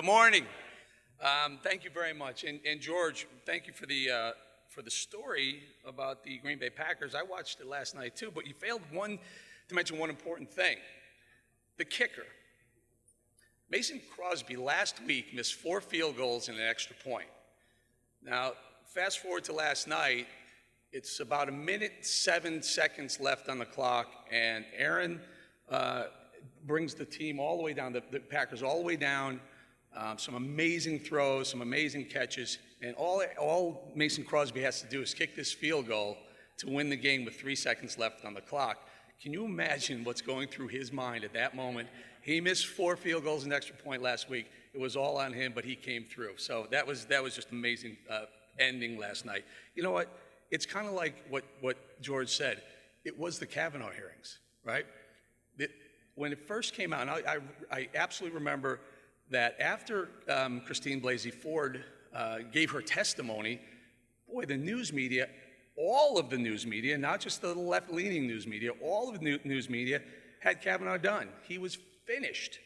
Good morning. Thank you very much. And George, thank you for the story about the Green Bay Packers. I watched it last night too, but you failed to mention one important thing. The kicker. Mason Crosby last week missed 4 field goals and an extra point. Now, fast forward to last night, it's about 1:07 left on the clock, and Aaron brings the team all the way down, the Packers all the way down, some amazing throws, some amazing catches, and all Mason Crosby has to do is kick this field goal to win the game with 3 seconds left on the clock. Can you imagine what's going through his mind at that moment? He missed 4 field goals and an extra point last week. It was all on him, but he came through. So that was just amazing ending last night. You know what? It's kind of like what George said. It was the Kavanaugh hearings, right? When it first came out, and I absolutely remember that after Christine Blasey Ford gave her testimony, boy, the news media, all of the news media, not just the left-leaning news media, all of the news media had Kavanaugh done. He was finished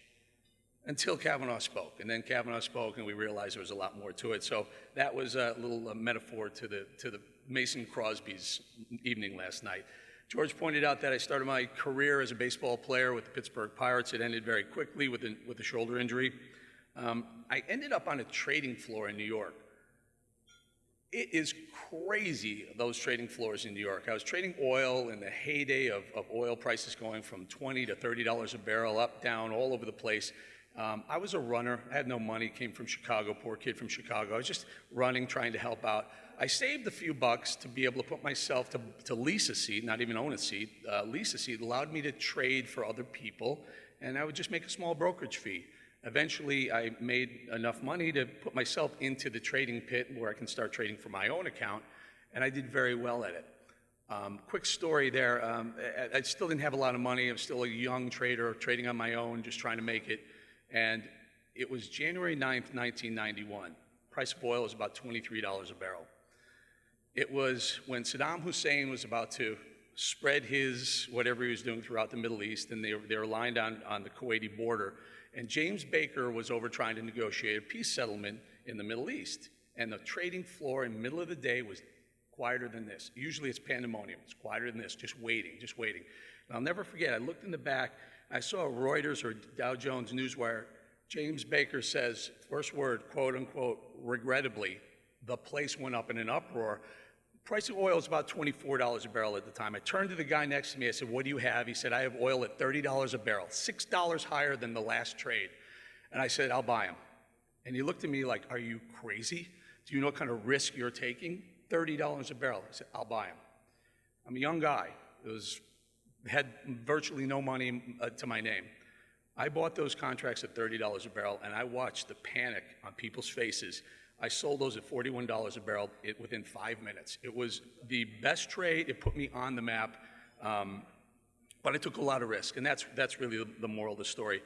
until Kavanaugh spoke. And then Kavanaugh spoke, and we realized there was a lot more to it. So that was a little metaphor to the Mason Crosby's evening last night. George pointed out that I started my career as a baseball player with the Pittsburgh Pirates. It ended very quickly with a shoulder injury. I ended up on a trading floor in New York. It is crazy, those trading floors in New York. I was trading oil in the heyday of oil prices going from $20 to $30 a barrel, up, down, all over the place. I was a runner. I had no money, came from Chicago, poor kid from Chicago. I was just running, trying to help out. I saved a few bucks to be able to put myself to lease a seat, not even own a seat. Lease a seat allowed me to trade for other people, and I would just make a small brokerage fee. Eventually, I made enough money to put myself into the trading pit where I can start trading for my own account, and I did very well at it. Quick story there. I still didn't have a lot of money. I was still a young trader, trading on my own, just trying to make it. And it was January 9th, 1991. Price of oil was about $23 a barrel. It was when Saddam Hussein was about to spread his whatever he was doing throughout the Middle East, and they were lined on the Kuwaiti border. And James Baker was over trying to negotiate a peace settlement in the Middle East. And the trading floor in the middle of the day was quieter than this. Usually it's pandemonium. It's quieter than this, just waiting. And I'll never forget, I looked in the back, I saw Reuters or Dow Jones Newswire. James Baker says, first word, quote unquote, regrettably, the place went up in an uproar. Price of oil was about $24 a barrel at the time. I turned to the guy next to me. I said, what do you have? He said, I have oil at $30 a barrel, $6 higher than the last trade. And I said, I'll buy them. And he looked at me like, are you crazy? Do you know what kind of risk you're taking? $30 a barrel. I said, I'll buy them. I'm a young guy. Had virtually no money to my name. I bought those contracts at $30 a barrel, and I watched the panic on people's faces. I sold those at $41 a barrel within 5 minutes. It was the best trade. It put me on the map, but I took a lot of risk, and that's really the moral of the story.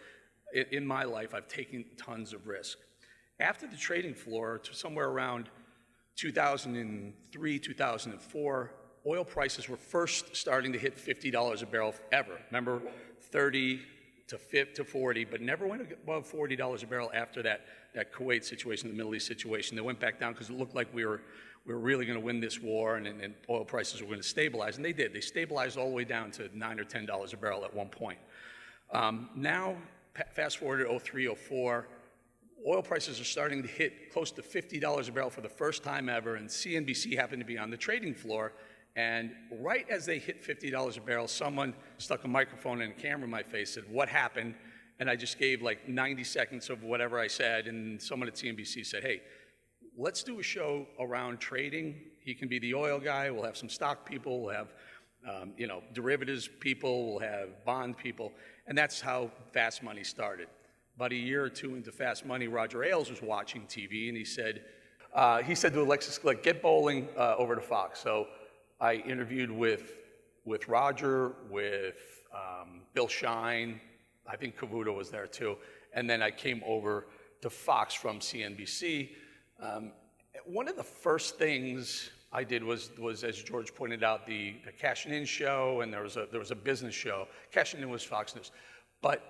In my life, I've taken tons of risk. After the trading floor, to somewhere around 2003, 2004, oil prices were first starting to hit $50 a barrel ever. Remember, 30 to 40, but never went above $40 a barrel after that Kuwait situation, the Middle East situation. They went back down because it looked like we were really going to win this war, and oil prices were going to stabilize, and they did. They stabilized all the way down to $9 or $10 a barrel at one point. Now, fast forward to 03, 04, oil prices are starting to hit close to $50 a barrel for the first time ever, and CNBC happened to be on the trading floor. And right as they hit $50 a barrel, someone stuck a microphone and a camera in my face, said, what happened? And I just gave like 90 seconds of whatever I said, and someone at CNBC said, hey, let's do a show around trading. He can be the oil guy. We'll have some stock people. We'll have derivatives people. We'll have bond people. And that's how Fast Money started. About a year or two into Fast Money, Roger Ailes was watching TV, and he said to Alexis, get Bolling over to Fox. So I interviewed with Roger, with Bill Shine, I think Cavuto was there too, and then I came over to Fox from CNBC. One of the first things I did was as George pointed out, the Cashin' In show, and there was a business show. Cashin' In was Fox News. But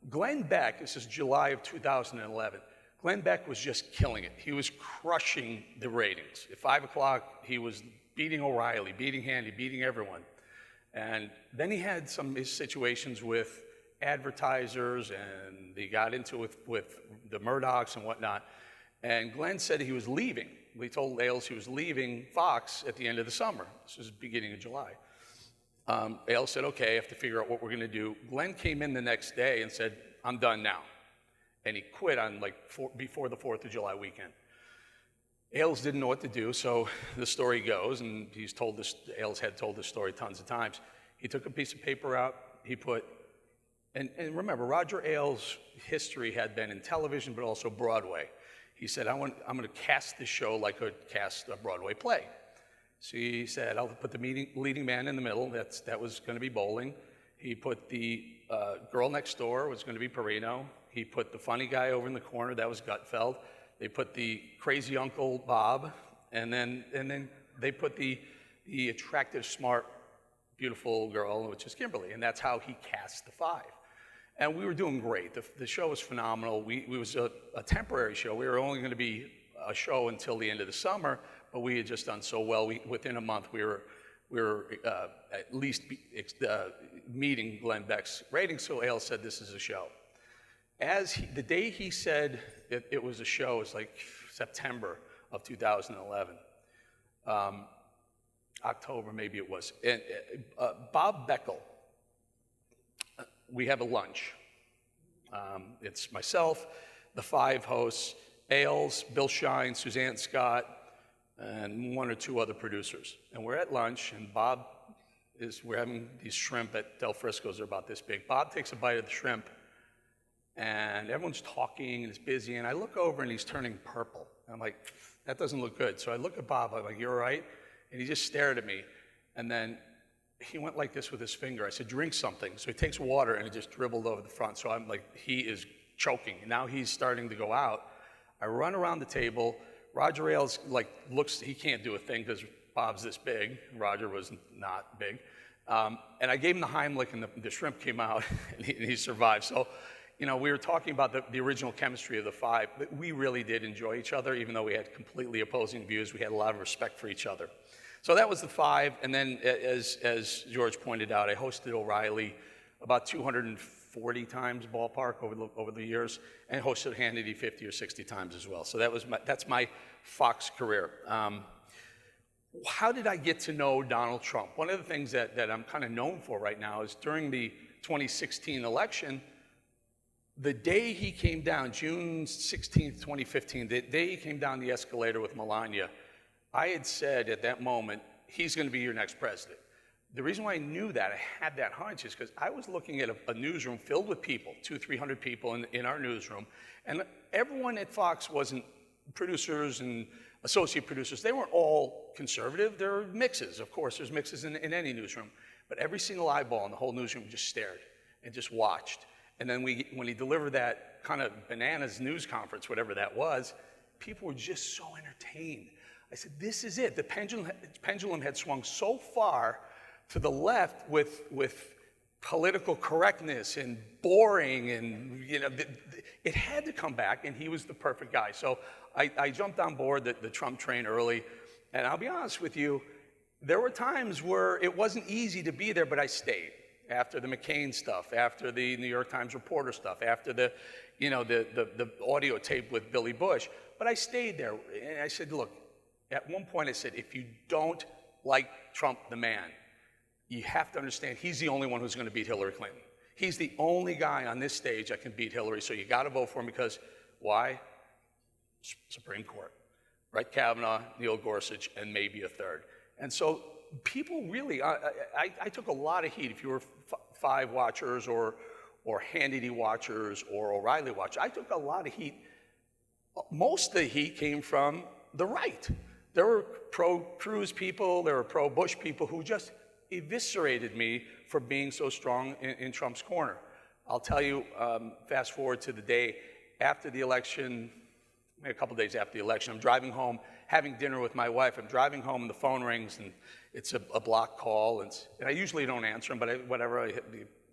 Glenn Beck, this is July of 2011, Glenn Beck was just killing it. He was crushing the ratings. At 5 o'clock, he was beating O'Reilly, beating Handy, beating everyone. And then he had some situations with advertisers, and he got into it with the Murdochs and whatnot. And Glenn said he was leaving. We told Ailes he was leaving Fox at the end of the summer. This was beginning of July. Ailes said, okay, I have to figure out what we're gonna do. Glenn came in the next day and said, I'm done now. And he quit on before the 4th of July weekend. Ailes didn't know what to do, so the story goes, and Ailes had told this story tons of times. He took a piece of paper out, he put, and remember, Roger Ailes' history had been in television, but also Broadway. He said, I'm gonna cast this show like I would cast a Broadway play. So he said, I'll put the leading man in the middle, that was gonna be Bolling. He put the girl next door, was gonna be Perino. He put the funny guy over in the corner, that was Gutfeld. They put the crazy Uncle Bob, and then they put the attractive, smart, beautiful girl, which is Kimberly, and that's how he cast the 5. And we were doing great. The show was phenomenal. It was a temporary show. We were only going to be a show until the end of the summer, but we had just done so well. Within a month, we were at least meeting Glenn Beck's ratings, so Ailes said this is a show. The day he said it was a show, it was like September of 2011. October maybe it was. And Bob Beckel, we have a lunch. It's myself, the 5 hosts, Ailes, Bill Shine, Suzanne Scott, and 1 or 2 other producers. And we're at lunch, and we're having these shrimp at Del Frisco's, they're about this big. Bob takes a bite of the shrimp, and everyone's talking and it's busy, and I look over and he's turning purple. I'm like, that doesn't look good. So I look at Bob, I'm like, you all right? And he just stared at me, and then he went like this with his finger. I said, drink something. So he takes water and it just dribbled over the front. So I'm like, he is choking. And now he's starting to go out. I run around the table. Roger Ailes looks, he can't do a thing because Bob's this big. Roger was not big. And I gave him the Heimlich, and the shrimp came out, and he survived. So, we were talking about the original chemistry of the 5, but we really did enjoy each other, even though we had completely opposing views. We had a lot of respect for each other. So that was the 5, and then as George pointed out, I hosted O'Reilly about 240 times ballpark over the years, and hosted Hannity 50 or 60 times as well. So that's my Fox career. How did I get to know Donald Trump? One of the things that I'm kind of known for right now is during the 2016 election, the day he came down, June 16th, 2015, the day he came down the escalator with Melania, I had said at that moment, he's going to be your next president. The reason why I knew that, I had that hunch, is because I was looking at a newsroom filled with people, 200-300 people in our newsroom, and everyone at Fox wasn't producers and associate producers. They weren't all conservative. There were mixes. Of course, there's mixes in any newsroom. But every single eyeball in the whole newsroom just stared and just watched. And then when he delivered that kind of bananas news conference, whatever that was, people were just so entertained. I said, this is it. The pendulum had swung so far to the left with political correctness and boring, and it had to come back, and he was the perfect guy. So I jumped on board the Trump train early, and I'll be honest with you, there were times where it wasn't easy to be there, but I stayed. After the McCain stuff, after the New York Times reporter stuff, after the audio tape with Billy Bush, but I stayed there, and I said, look, at one point I said, if you don't like Trump the man, you have to understand he's the only one who's going to beat Hillary Clinton. He's the only guy on this stage that can beat Hillary, so you got to vote for him because, why? Supreme Court. Brett Kavanaugh, Neil Gorsuch, and maybe a third. And so people really, I took a lot of heat. If you were 5 watchers or Hannity watchers or O'Reilly watchers, I took a lot of heat. Most of the heat came from the right. There were pro-Cruz people, there were pro-Bush people who just eviscerated me for being so strong in Trump's corner. I'll tell you, fast forward to the day after the election, maybe a couple days after the election, I'm driving home, having dinner with my wife. I'm driving home and the phone rings, and it's a block call, and I usually don't answer them, but I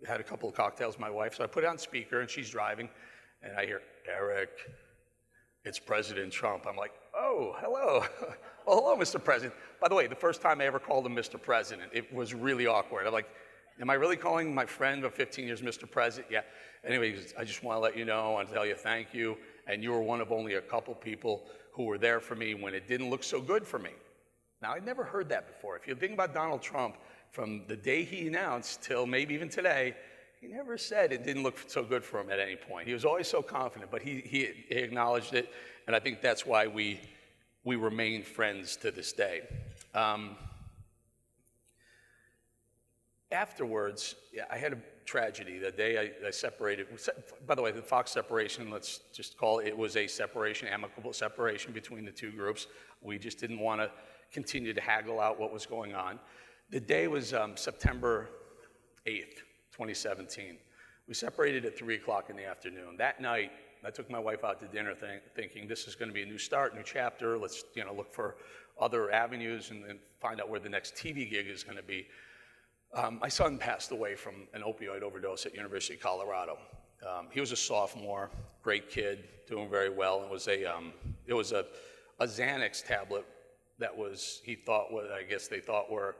had a couple of cocktails with my wife, so I put it on speaker, and she's driving, and I hear, Eric, it's President Trump. I'm like, oh, hello. Well, hello, Mr. President. By the way, the first time I ever called him Mr. President, it was really awkward. I'm like, am I really calling my friend of 15 years Mr. President? Yeah. Anyways, I just want to let you know, I want to tell you thank you. And you were one of only a couple people who were there for me when it didn't look so good for me. Now, I'd never heard that before. If you think about Donald Trump, from the day he announced till maybe even today, he never said it didn't look so good for him at any point. He was always so confident, but he acknowledged it, and I think that's why we remain friends to this day. Afterwards, I had a tragedy. The day I separated, by the way, the Fox separation, let's just call it, it was a separation, amicable separation between the two groups. We just didn't want to continue to haggle out what was going on. The day was September 8th, 2017. We separated at 3 o'clock in the afternoon. That night, I took my wife out to dinner thinking this is going to be a new start, new chapter. Let's look for other avenues and find out where the next TV gig is going to be. My son passed away from an opioid overdose at University of Colorado. He was a sophomore, great kid, doing very well. It was a Xanax tablet that I guess they thought were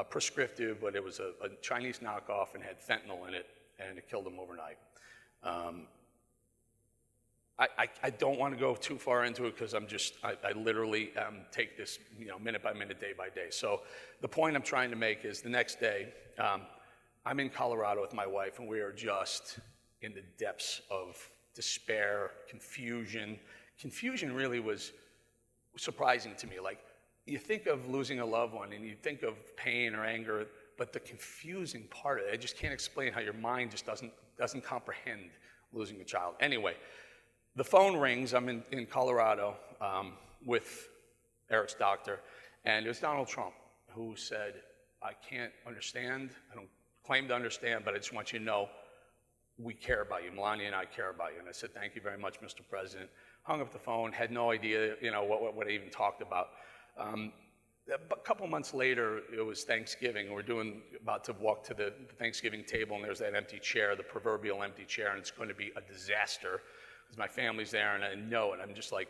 prescriptive, but it was a Chinese knockoff and had fentanyl in it, and it killed him overnight. I don't want to go too far into it because I literally take this minute by minute, day by day. So the point I'm trying to make is the next day, I'm in Colorado with my wife, and we are just in the depths of despair, confusion. Confusion really was surprising to me. Like, you think of losing a loved one and you think of pain or anger, but the confusing part of it, I just can't explain how your mind just doesn't comprehend losing a child. Anyway, the phone rings. I'm in Colorado with Eric's doctor, and it was Donald Trump who said, I can't understand, I don't claim to understand, but I just want you to know we care about you. Melania and I care about you. And I said, thank you very much, Mr. President. Hung up the phone, had no idea what I even talked about. A couple months later, it was Thanksgiving. We're about to walk to the Thanksgiving table, and there's that empty chair, the proverbial empty chair, and it's going to be a disaster because my family's there, and I know it. I'm just like,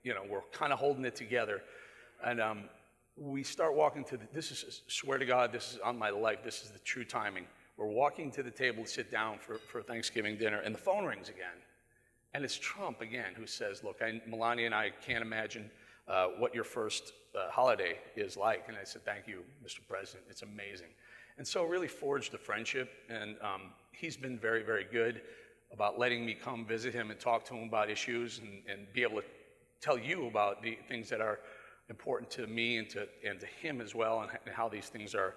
we're kind of holding it together. And we start walking to swear to God, this is on my life, this is the true timing. We're walking to the table to sit down for Thanksgiving dinner, and the phone rings again. And it's Trump again who says, look, Melania and I can't imagine what your first holiday is like. And I said, thank you, Mr. President, it's amazing. And so really forged a friendship, and he's been very, very good about letting me come visit him and talk to him about issues and be able to tell you about the things that are important to me and to him as well, and how these things are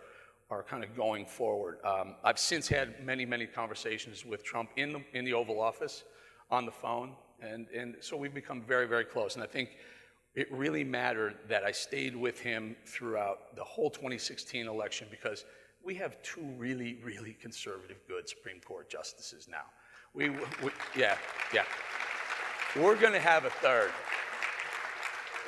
kind of going forward. I've since had many, many conversations with Trump in the Oval Office, on the phone, and so we've become very, very close. And I think it really mattered that I stayed with him throughout the whole 2016 election, because we have two really, really conservative, good Supreme Court justices now. Yeah. We're going to have a third.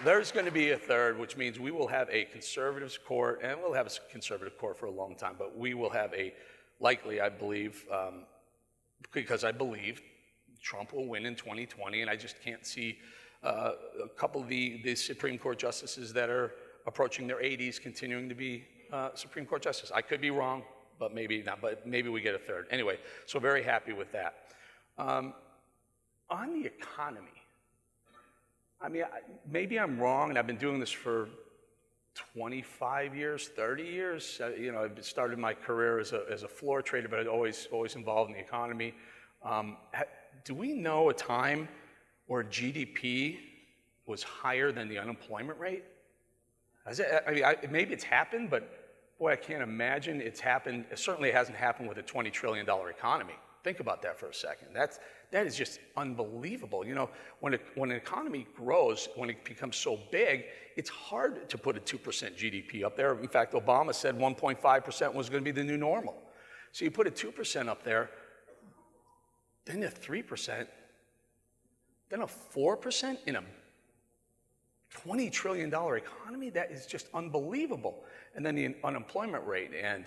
There's going to be a third, which means we will have a conservative court, and we'll have a conservative court for a long time, but we will have likely, I believe, because I believe Trump will win in 2020, and I just can't see a couple of the Supreme Court justices that are approaching their 80s continuing to be Supreme Court justices. I could be wrong, but maybe not, but maybe we get a third. Anyway, so very happy with that. On the economy, I mean, maybe I'm wrong, and I've been doing this for 25 years, 30 years. I started my career as a floor trader, but I'd always involved in the economy. Do we know a time where GDP was higher than the unemployment rate? Maybe it's happened, but boy, I can't imagine it's happened. It certainly hasn't happened with a $20 trillion economy. Think about that for a second. That is just unbelievable. When an economy grows, when it becomes so big, it's hard to put a 2% GDP up there. In fact, Obama said 1.5% was going to be the new normal. So you put a 2% up there, then a 3%, then a 4% in a $20 trillion economy. That is just unbelievable. And then the unemployment rate, and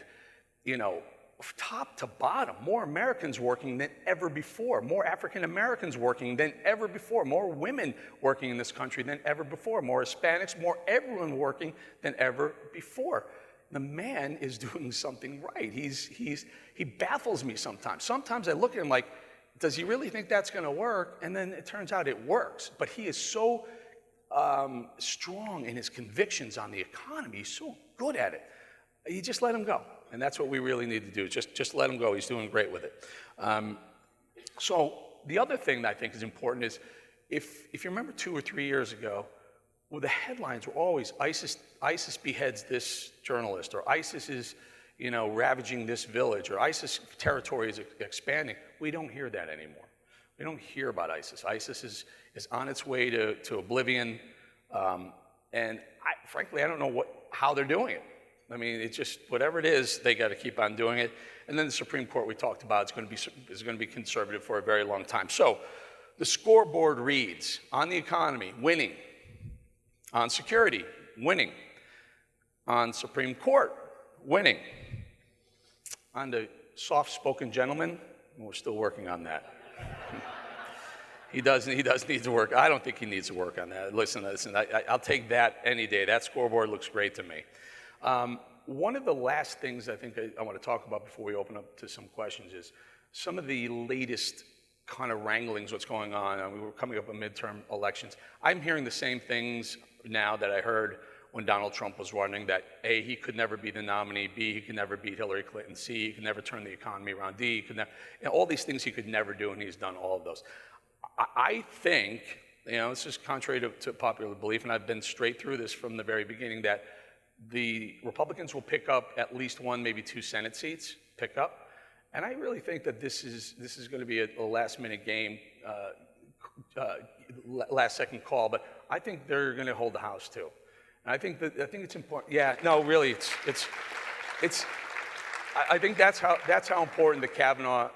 top to bottom, more Americans working than ever before, more African Americans working than ever before, more women working in this country than ever before, more Hispanics, more everyone working than ever before. The man is doing something right. He baffles me sometimes. Sometimes I look at him like, does he really think that's going to work? And then it turns out it works. But he is so strong in his convictions on the economy. He's so good at it. You just let him go. And that's what we really need to do. Just let him go. He's doing great with it. So the other thing that I think is important is, if you remember 2 or 3 years ago, well, the headlines were always ISIS beheads this journalist, or ISIS is, ravaging this village, or ISIS territory is expanding. We don't hear that anymore. We don't hear about ISIS. ISIS is on its way to oblivion, and frankly, I don't know how they're doing it. I mean, it's just, whatever it is, they got to keep on doing it. And then the Supreme Court, we talked about, is going to be conservative for a very long time. So the scoreboard reads: on the economy, winning; on security, winning; on Supreme Court, winning; on the soft-spoken gentleman, we're still working on that. He does need to work. I don't think he needs to work on that. Listen, I'll take that any day. That scoreboard looks great to me. One of the last things I think I want to talk about before we open up to some questions is some of the latest kind of wranglings, what's going on. We were coming up with midterm elections. I'm hearing the same things now that I heard when Donald Trump was running, that A, he could never be the nominee; B, he could never beat Hillary Clinton; C, he could never turn the economy around; D, he could never, all these things he could never do, and he's done all of those. I think, this is contrary to popular belief, and I've been straight through this from the very beginning, that the Republicans will pick up at least 1, maybe 2 Senate seats, and I really think that this is going to be a last-minute game, last-second call. But I think they're going to hold the House too, and I think it's important. Yeah, no, really, it's. I think that's how important the Kavanaugh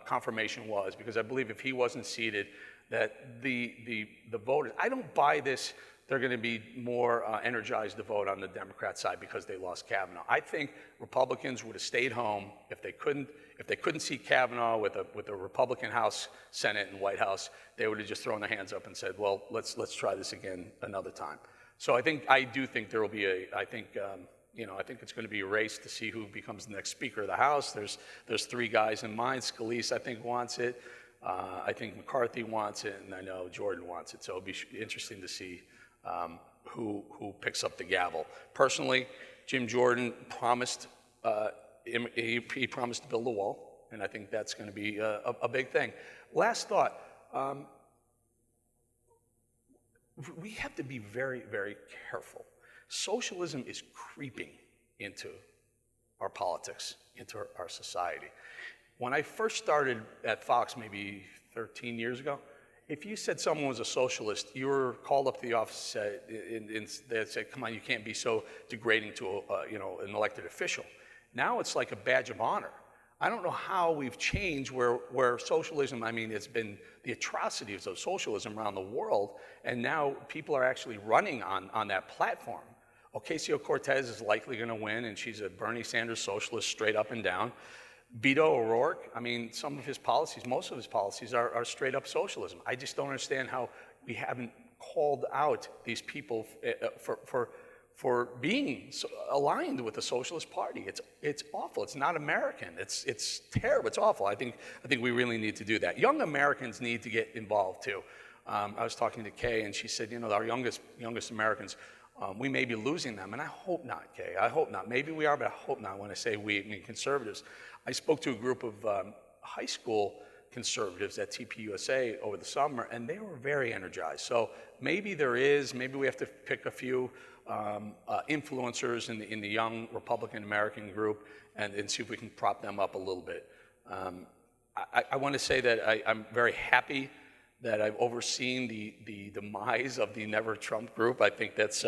confirmation was, because I believe if he wasn't seated, that the voters. I don't buy this. They're going to be more energized to vote on the Democrat side because they lost Kavanaugh. I think Republicans would have stayed home if they couldn't see Kavanaugh with a Republican House, Senate, and White House. They would have just thrown their hands up and said, "Well, let's try this again another time." So I do think there will be I think it's going to be a race to see who becomes the next Speaker of the House. There's 3 guys in mind. Scalise, I think, wants it. I think McCarthy wants it, and I know Jordan wants it. So it'll be interesting to see who picks up the gavel. Personally, Jim Jordan promised he promised to build a wall, and I think that's going to be a big thing. Last thought: we have to be very, very careful. Socialism is creeping into our politics, into our society. When I first started at Fox, maybe 13 years ago, if you said someone was a socialist, you were called up to the office and they'd say, "Come on, you can't be so degrading to an elected official." Now it's like a badge of honor. I don't know how we've changed where socialism, it's been the atrocities of socialism around the world, and now people are actually running on that platform. Ocasio-Cortez is likely going to win, and she's a Bernie Sanders socialist straight up and down. Beto O'Rourke, most of his policies are straight up socialism. I just don't understand how we haven't called out these people for being aligned with the Socialist Party. It's awful. It's not American. It's terrible. It's awful. I think we really need to do that. Young Americans need to get involved too. I was talking to Kay, and she said, our youngest Americans, we may be losing them, and I hope not, Kay. I hope not. Maybe we are, but I hope not. When I say we, I mean conservatives. I spoke to a group of high school conservatives at TPUSA over the summer, and they were very energized. So maybe we have to pick a few influencers in the young Republican American group and see if we can prop them up a little bit. I want to say that I'm very happy that I've overseen the demise of the Never Trump group. I think that's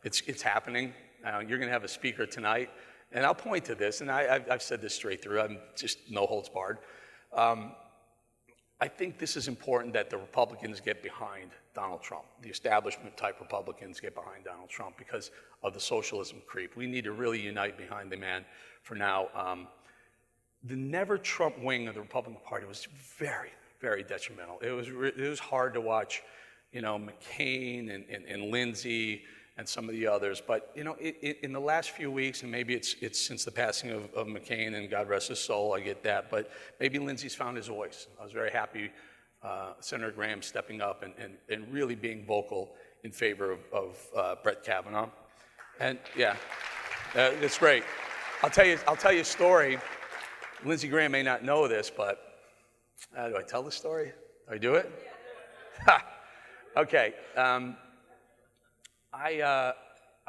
it's happening. You're going to have a speaker tonight, and I'll point to this, and I've said this straight through. I'm just no holds barred. I think this is important that the Republicans get behind Donald Trump. The establishment-type Republicans get behind Donald Trump because of the socialism creep. We need to really unite behind the man for now. the never Trump wing of the Republican Party was very, very detrimental. It was hard to watch, McCain and Lindsey and some of the others. But in the last few weeks, and maybe it's since the passing of McCain, and God rest his soul, I get that. But maybe Lindsey's found his voice. I was very happy Senator Graham stepping up and really being vocal in favor of Brett Kavanaugh. And yeah, it's great. I'll tell you a story. Lindsey Graham may not know this, but do I tell the story? Do I do it? Ha! Okay. I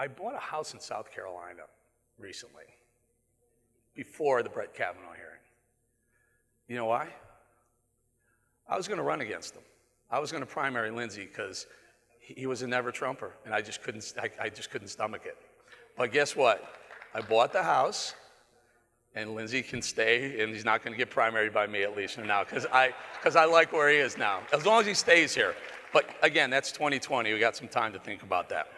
bought a house in South Carolina recently, before the Brett Kavanaugh hearing. You know why? I was going to run against him. I was going to primary Lindsey because he was a never Trumper, and I just couldn't stomach it. But guess what? I bought the house. And Lindsey can stay, and he's not going to get primaried by me, at least for now, because I like where he is now, as long as he stays here. But again, that's 2020. We got some time to think about that.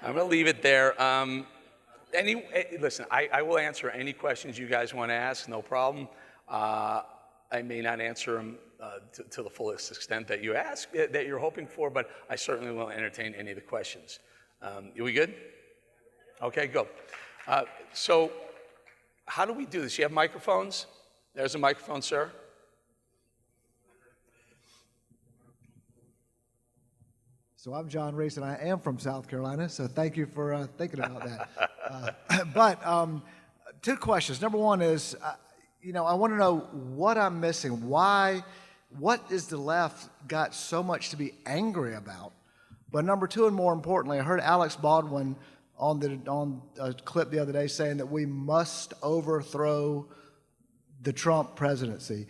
I'm going to leave it there. Listen, I will answer any questions you guys want to ask, no problem. I may not answer them to the fullest extent that you ask, that you're hoping for, but I certainly will entertain any of the questions. Are we good? Okay, go. So how do we do this? You have microphones? There's a microphone, sir. So I'm John Reese, and I am from South Carolina, so thank you for thinking about that. But two questions. Number one is, I want to know what I'm missing. What is the left got so much to be angry about? But number two, and more importantly, I heard Alex Baldwin on a clip the other day saying that we must overthrow the Trump presidency.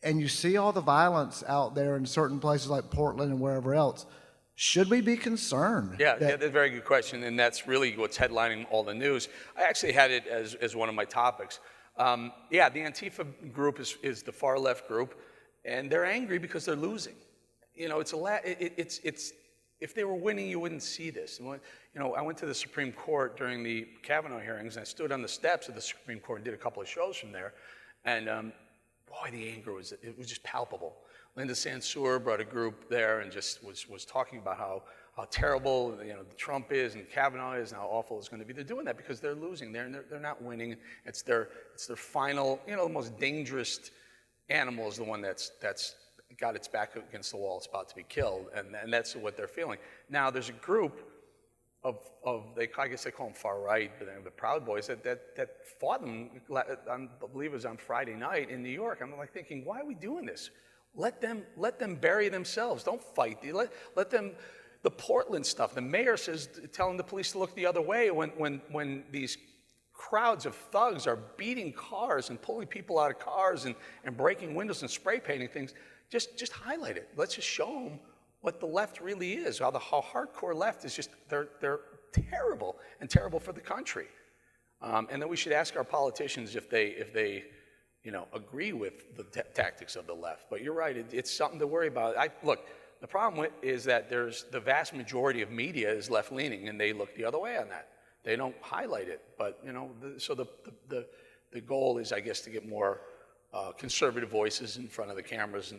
And you see all the violence out there in certain places like Portland and wherever else. Should we be concerned? Yeah, that's a very good question, and that's really what's headlining all the news. I actually had it as one of my topics. The Antifa group is the far left group, and they're angry because they're losing. It's if they were winning, you wouldn't see this. I went to the Supreme Court during the Kavanaugh hearings, and I stood on the steps of the Supreme Court and did a couple of shows from there. And boy, the anger was just palpable. Linda Sansour brought a group there and just was talking about how terrible Trump is and Kavanaugh is and how awful it's going to be. They're doing that because they're losing. They're not winning. It's their final, the most dangerous animal is the one that's got its back against the wall, it's about to be killed, and that's what they're feeling. Now, there's a group of I guess they call them far right, but they're the Proud Boys that fought them. I believe it was on Friday night in New York. I'm like thinking, why are we doing this? Let them bury themselves. Don't fight. Let them. The Portland stuff. The mayor says telling the police to look the other way when these crowds of thugs are beating cars and pulling people out of cars and breaking windows and spray painting things. Just highlight it. Let's just show them what the left really is. How hardcore left is just they're terrible and terrible for the country. And then we should ask our politicians if they agree with the tactics of the left. But you're right. It's something to worry about. Look, the problem is that the vast majority of media is left leaning, and they look the other way on that. They don't highlight it. But so the goal is, I guess, to get more conservative voices in front of the cameras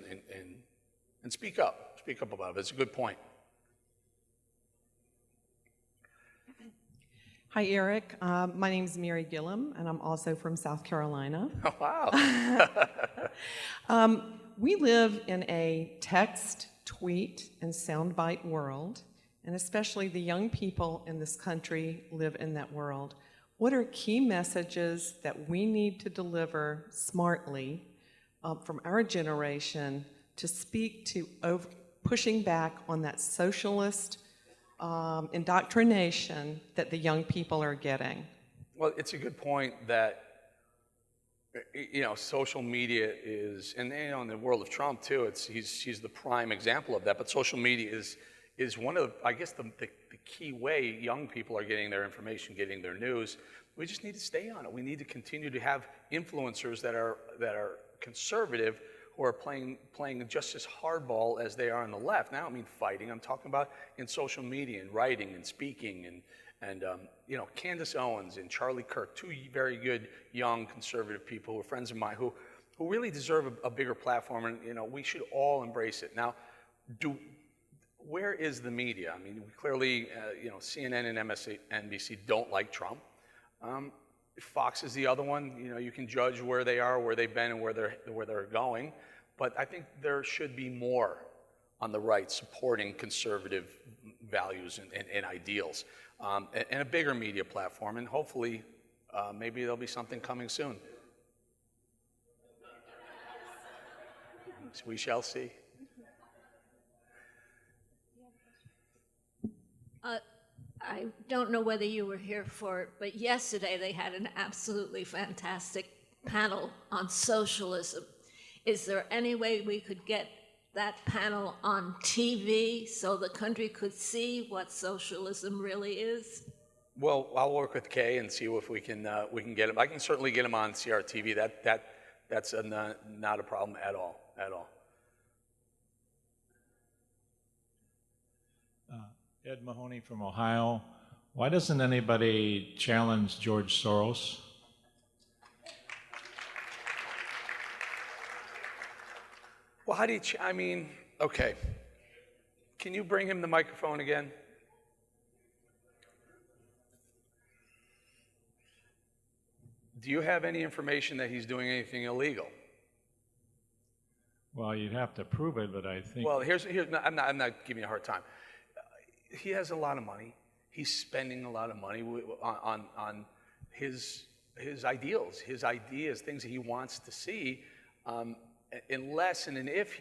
and speak up about it. It's a good point. Hi, Eric. My name is Mary Gillum, and I'm also from South Carolina. Oh, wow. We live in a text, tweet, and soundbite world, and especially the young people in this country live in that world. What are key messages that we need to deliver smartly from our generation to speak to pushing back on that socialist indoctrination that the young people are getting? Well, it's a good point that social media is, and in the world of Trump too, he's the prime example of that. But social media is one of, I guess, the key way young people are getting their information, getting their news. We just need to stay on it. We need to continue to have influencers that are conservative, who are playing just as hardball as they are on the left. Now, I don't mean fighting. I'm talking about in social media and writing and speaking And Candace Owens and Charlie Kirk, two very good young conservative people who are friends of mine who really deserve a bigger platform, and we should all embrace it. Now, where is the media? I mean, clearly, CNN and MSNBC don't like Trump. Fox is the other one. You can judge where they are, where they've been, and where they're going. But I think there should be more on the right supporting conservative values and ideals, and a bigger media platform. And hopefully, maybe there'll be something coming soon. We shall see. I don't know whether you were here for it, but yesterday they had an absolutely fantastic panel on socialism. Is there any way we could get that panel on TV so the country could see what socialism really is? Well, I'll work with Kay and see if we can get him. I can certainly get him on CRTV. That's not a problem at all. Ed Mahoney from Ohio. Why doesn't anybody challenge George Soros? Well, how do you, okay. Can you bring him the microphone again? Do you have any information that he's doing anything illegal? Well, you'd have to prove it, but I think... Well, I'm not giving you a hard time. He has a lot of money. He's spending a lot of money on his ideals, his ideas, things that he wants to see. Unless and if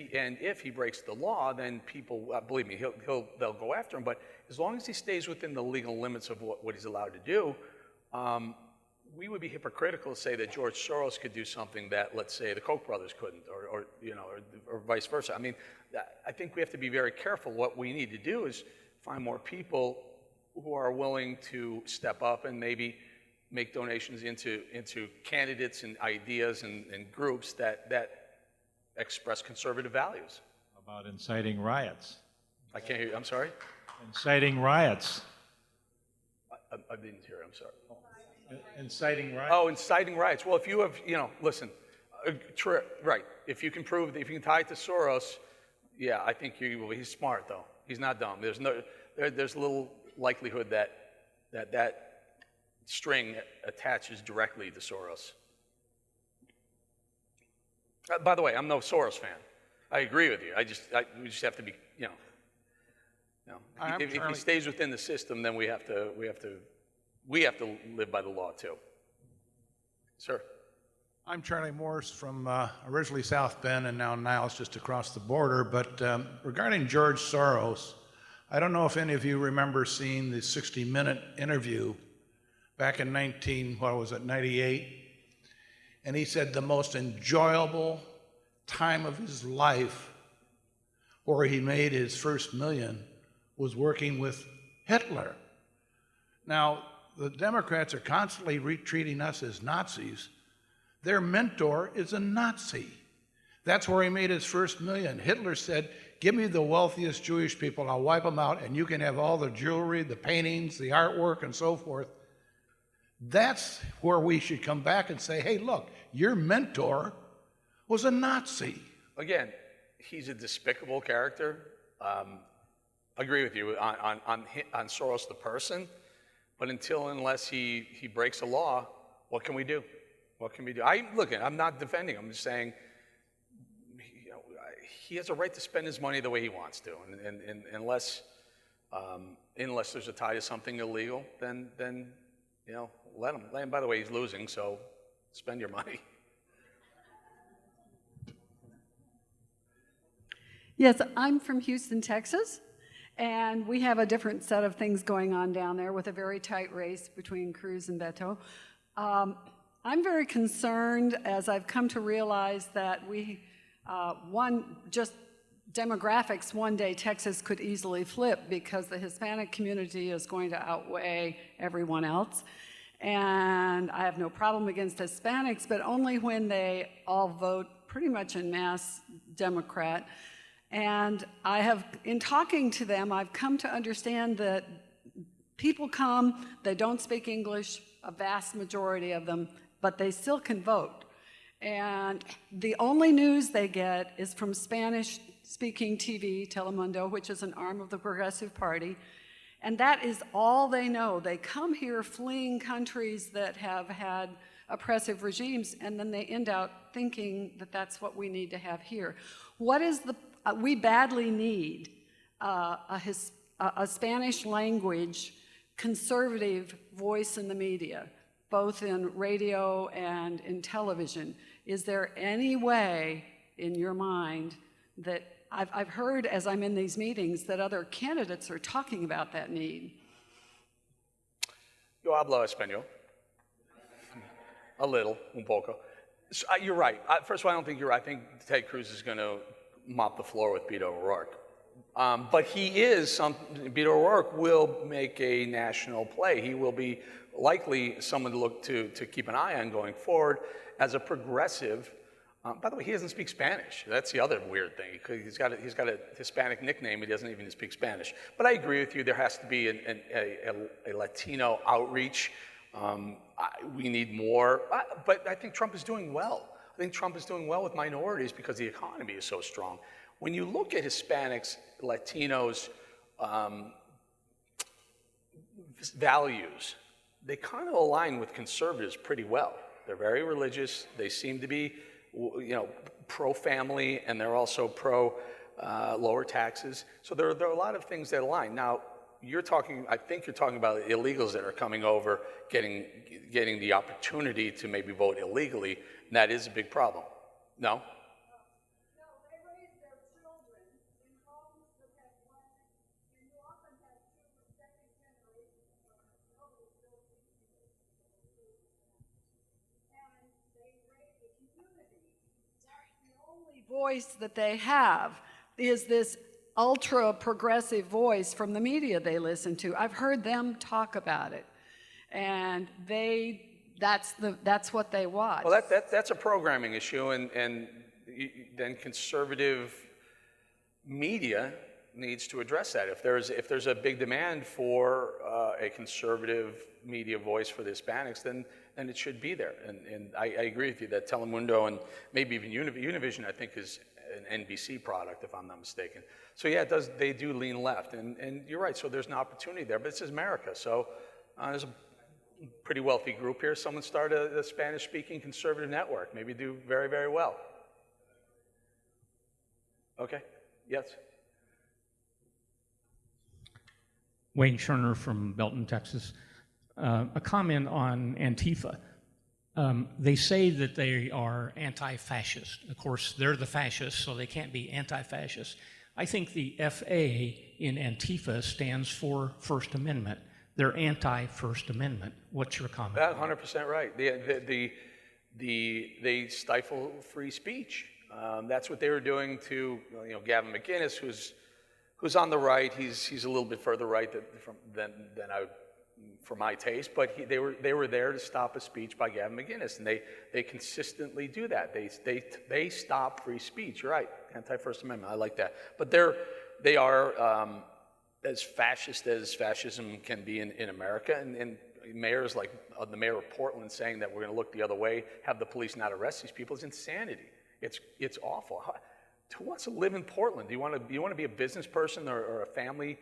he breaks the law, then people, believe me, they'll go after him. But as long as he stays within the legal limits of what he's allowed to do, we would be hypocritical to say that George Soros could do something that, let's say, the Koch brothers couldn't, or vice versa. I mean, I think we have to be very careful. What we need to do is find more people who are willing to step up and maybe make donations into candidates and ideas and groups that express conservative values. About inciting riots. I can't hear you. I'm sorry? Inciting riots. I didn't hear. I'm sorry. Inciting riots. Oh, inciting riots. Well, if you have, listen, right. If you can tie it to Soros, yeah, I think he's smart though. He's not dumb. There's little likelihood that string attaches directly to Soros. By the way, I'm no Soros fan. I agree with you. We just have to be, if he stays within the system, then we have to live by the law too. Sir. I'm Charlie Morse from originally South Bend and now Niles, just across the border. But regarding George Soros, I don't know if any of you remember seeing the 60-minute interview back in 98? And he said the most enjoyable time of his life, where he made his first million, was working with Hitler. Now, the Democrats are constantly treating us as Nazis. Their mentor is a Nazi. That's where he made his first million. Hitler said, give me the wealthiest Jewish people, I'll wipe them out, and you can have all the jewelry, the paintings, the artwork, and so forth. That's where we should come back and say, hey, look, your mentor was a Nazi. Again, he's a despicable character. I agree with you on Soros the person, but unless he breaks the law, what can we do? What can we do? I'm not defending him. I'm just saying he has a right to spend his money the way he wants to, and unless there's a tie to something illegal, then let him. By the way, he's losing, so spend your money. Yes, I'm from Houston, Texas, and we have a different set of things going on down there with a very tight race between Cruz and Beto. I'm very concerned, as I've come to realize that just demographics, one day Texas could easily flip because the Hispanic community is going to outweigh everyone else. And I have no problem against Hispanics, but only when they all vote pretty much en masse Democrat. And in talking to them, I've come to understand that People come, they don't speak English, a vast majority of them, but they still can vote. And the only news they get is from Spanish-speaking TV, Telemundo, which is an arm of the Progressive Party, and that is all they know. They come here fleeing countries that have had oppressive regimes, and then they end out thinking that that's what we need to have here. What is we badly need a Spanish language conservative voice in the media, both in radio and in television. Is there any way in your mind that I've heard as I'm in these meetings that other candidates are talking about that need? Yo hablo español. A little, un poco. So, you're right. First of all, I don't think you're right. I think Ted Cruz is going to mop the floor with Beto O'Rourke. But Beto O'Rourke will make a national play. He will be likely someone to look to keep an eye on going forward as a progressive. By the way, he doesn't speak Spanish. That's the other weird thing. He's got a Hispanic nickname, but he doesn't even speak Spanish. But I agree with you. There has to be a Latino outreach. We need more. But I think Trump is doing well. I think Trump is doing well with minorities because the economy is so strong. When you look at Hispanics, Latinos' values, they kind of align with conservatives pretty well. They're very religious. They seem to be, pro-family, and they're also pro-lower taxes. So there are a lot of things that align. Now, I think you're talking about illegals that are coming over, getting the opportunity to maybe vote illegally, and that is a big problem. No? Voice that they have is this ultra progressive voice from the media they listen to. I've heard them talk about it, and that's what they watch. Well, that's a programming issue, and then conservative media needs to address that. If there's a big demand for a conservative media voice for the Hispanics, then it should be there. And I agree with you that Telemundo and maybe even Univision, I think, is an NBC product, if I'm not mistaken. So yeah, they do lean left, and you're right. So there's an opportunity there, but this is America. So there's a pretty wealthy group here. Someone start a Spanish-speaking conservative network, maybe do very, very well. Okay. Yes. Wayne Scherner from Belton, Texas. A comment on Antifa. They say that they are anti-fascist. Of course, they're the fascists, so they can't be anti-fascist. I think the FA in Antifa stands for First Amendment. They're anti-First Amendment. What's your comment? That's 100% right. They stifle free speech. That's what they were doing to Gavin McInnes, who's on the right. He's a little bit further right than I would, for my taste, but they were there to stop a speech by Gavin McInnes, and they consistently do that. They stop free speech. You're right, anti-First Amendment. I like that. But they are as fascist as fascism can be in America, and mayors like the mayor of Portland saying that we're going to look the other way, have the police not arrest these people is insanity. It's awful. Who wants to live in Portland? Do you want to be a business person or a family?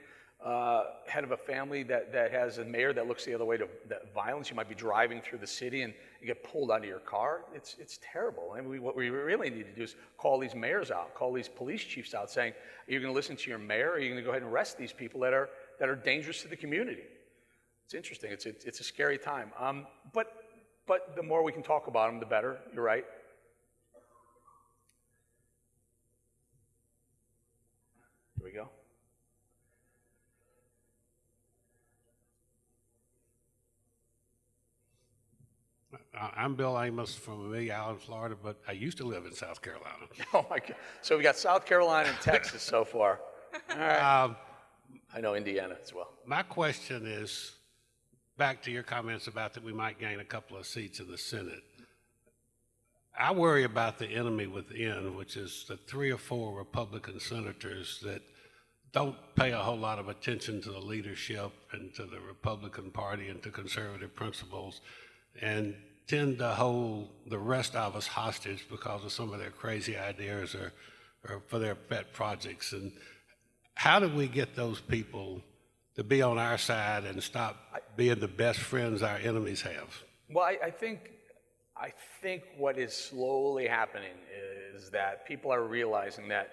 Head of a family that has a mayor that looks the other way to violence? You might be driving through the city and you get pulled out of your car. It's terrible. And what we really need to do is call these mayors out, call these police chiefs out, saying, are you going to listen to your mayor, or are you going to go ahead and arrest these people that are dangerous to the community? It's interesting. It's a scary time. But the more we can talk about them, the better. You're right. Here we go. I'm Bill Amos from Amelia Island, Florida, but I used to live in South Carolina. Oh my God! So we got South Carolina and Texas so far. All right. I know Indiana as well. My question is back to your comments about that we might gain a couple of seats in the Senate. I worry about the enemy within, which is the 3 or 4 Republican senators that don't pay a whole lot of attention to the leadership and to the Republican Party and to conservative principles, and tend to hold the rest of us hostage because of some of their crazy ideas or for their pet projects. And how do we get those people to be on our side and stop being the best friends our enemies have? Well, I think what is slowly happening is that people are realizing that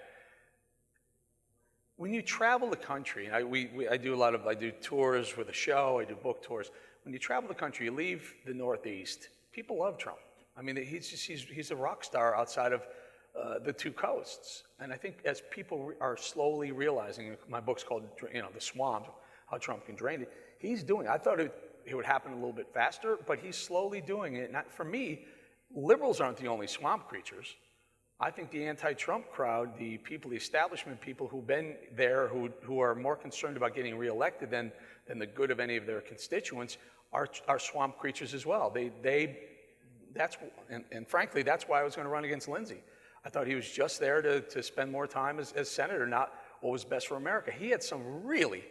when you travel the country, and I do tours with a show, I do book tours. When you travel the country, you leave the Northeast, people love Trump. I mean, he's a rock star outside of the two coasts. And I think as people are slowly realizing, my book's called, The Swamp, How Trump Can Drain It, he's doing it. I thought it would happen a little bit faster, but he's slowly doing it. Not for me, liberals aren't the only swamp creatures. I think the anti-Trump crowd, the people, the establishment people who've been there, who are more concerned about getting reelected than the good of any of their constituents, are swamp creatures as well. And frankly, that's why I was going to run against Lindsey. I thought he was just there to spend more time as senator, not what was best for America. He had some really,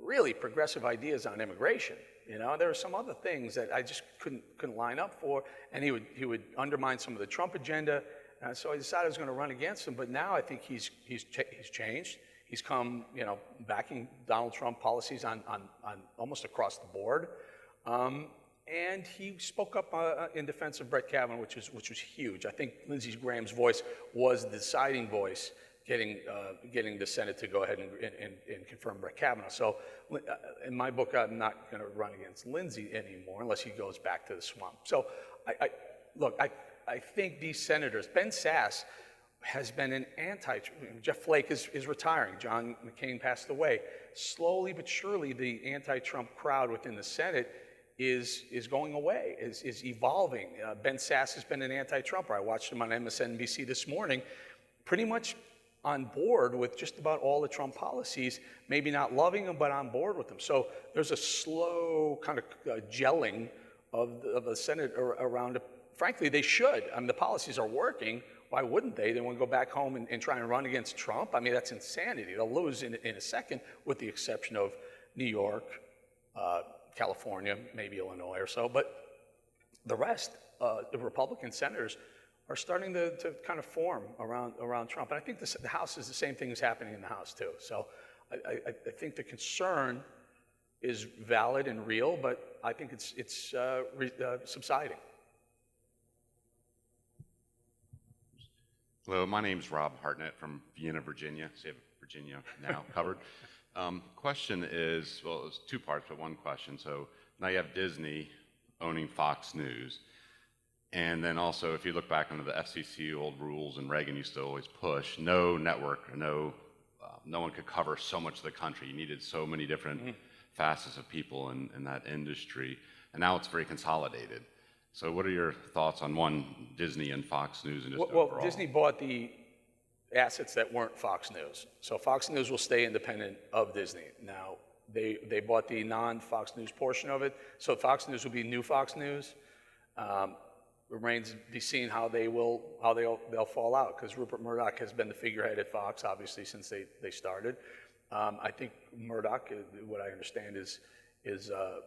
really progressive ideas on immigration. There were some other things that I just couldn't line up for, and he would undermine some of the Trump agenda. So I decided I was going to run against him. But now I think he's changed. He's come, backing Donald Trump policies on almost across the board. And he spoke up in defense of Brett Kavanaugh, which was huge. I think Lindsey Graham's voice was the deciding voice, getting the Senate to go ahead and confirm Brett Kavanaugh. So in my book, I'm not going to run against Lindsey anymore unless he goes back to the swamp. So I think these senators, Ben Sasse has been an Jeff Flake is retiring. John McCain passed away. Slowly but surely, the anti-Trump crowd within the Senate is going away, is evolving. Ben Sasse has been an anti-Trumper. I watched him on MSNBC this morning, pretty much on board with just about all the Trump policies, maybe not loving them, but on board with them. So there's a slow kind of gelling of the Senate around it. Frankly, they should. I mean, the policies are working. Why wouldn't they? They want to go back home and try and run against Trump. I mean, that's insanity. They'll lose in a second, with the exception of New York, California, maybe Illinois or so. But the rest, the Republican senators, are starting to kind of form around Trump. And I think the House is the same thing is happening in the House, too. So I think the concern is valid and real, but I think it's subsiding. Hello, my name's Rob Hartnett from Vienna, Virginia. So you have Virginia now covered. Question is, well, it's two parts, but one question. So now you have Disney owning Fox News. And then also, if you look back under the FCC old rules, and Reagan used to always push, no network, no one could cover so much of the country. You needed so many different facets of people in that industry. And now it's very consolidated. So what are your thoughts on, one, Disney and Fox News and just overall? Well, Disney bought the assets that weren't Fox News. So Fox News will stay independent of Disney. Now, they bought the non-Fox News portion of it. So Fox News will be new Fox News. Remains to be seen how they'll fall out, because Rupert Murdoch has been the figurehead at Fox, obviously, since they started. I think Murdoch, what I understand, is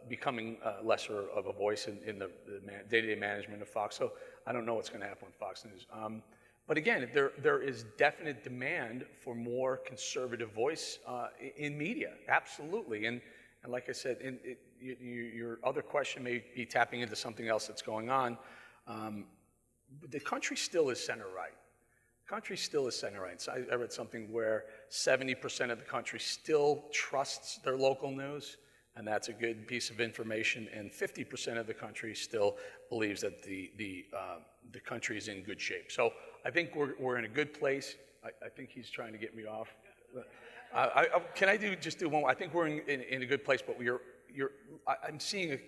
becoming lesser of a voice in the day-to-day management of Fox. So I don't know what's going to happen with Fox News. But again, there is definite demand for more conservative voice in media, absolutely. And like I said, your other question may be tapping into something else that's going on. The country still is center-right. Country still is center-right. So I read something where 70% of the country still trusts their local news, and that's a good piece of information. And 50% of the country still believes that the country is in good shape. So I think we're in a good place. I think he's trying to get me off. Can I just do one more? I think we're in a good place, but I'm seeing a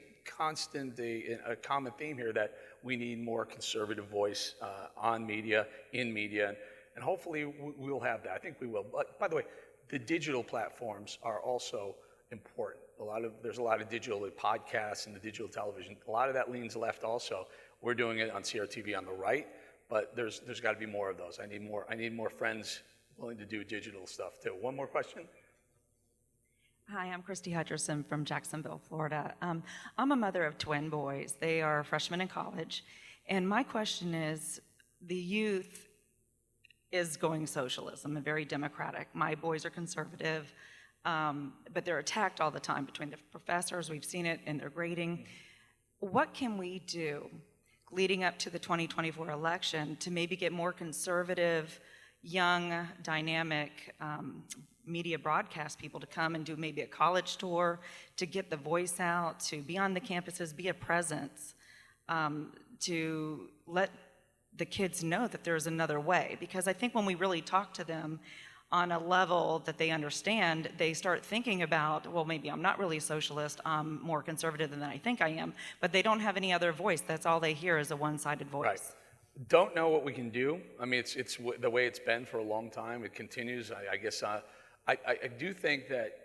common theme here that we need more conservative voice on media, in media, and hopefully we'll have that. I think we will. But by the way, the digital platforms are also important. There's a lot of digital podcasts and the digital television. A lot of that leans left also. We're doing it on CRTV on the right, but there's got to be more of those. I need more friends willing to do digital stuff too. One more question? Hi, I'm Christy Hutcherson from Jacksonville, Florida. I'm a mother of twin boys. They are freshmen in college. And my question is, the youth is going socialism and very democratic. My boys are conservative, but they're attacked all the time between the professors. We've seen it in their grading. What can we do leading up to the 2024 election to maybe get more conservative, young, dynamic media broadcast people to come and do maybe a college tour, to get the voice out, to be on the campuses, be a presence, to let the kids know that there's another way? Because I think when we really talk to them on a level that they understand, they start thinking about, well, maybe I'm not really a socialist, I'm more conservative than I think I am, but they don't have any other voice. That's all they hear is a one-sided voice. Right. Don't know what we can do. I mean, it's the way it's been for a long time. It continues. I guess I do think that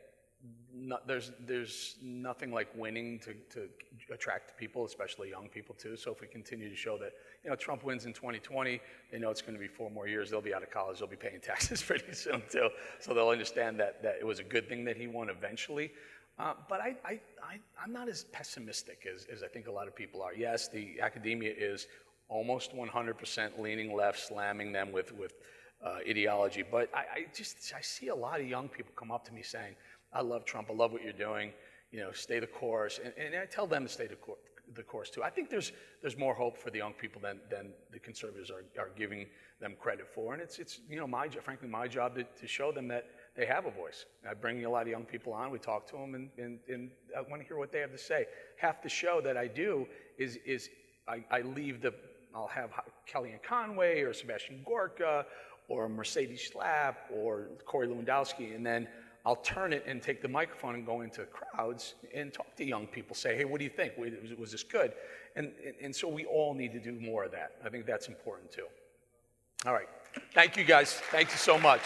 there's nothing like winning to attract people, especially young people too. So if we continue to show that, Trump wins in 2020, they know it's going to be 4 more years. They'll be out of college. They'll be paying taxes pretty soon too. So they'll understand that it was a good thing that he won eventually. But I'm not as pessimistic as I think a lot of people are. Yes, the academia is almost 100% leaning left, slamming them with ideology. But I see a lot of young people come up to me saying, I love Trump, I love what you're doing, stay the course. And I tell them to stay the course too. I think there's more hope for the young people than the conservatives are giving them credit for. And it's frankly my job to show them that they have a voice. I bring a lot of young people on, we talk to them, and I want to hear what they have to say. Half the show that I do is I leave I'll have Kellyanne Conway or Sebastian Gorka or Mercedes Schlapp or Corey Lewandowski, and then I'll turn it and take the microphone and go into crowds and talk to young people, say, hey, what do you think? Was this good? And so we all need to do more of that. I think that's important too. All right. Thank you guys. Thank you so much.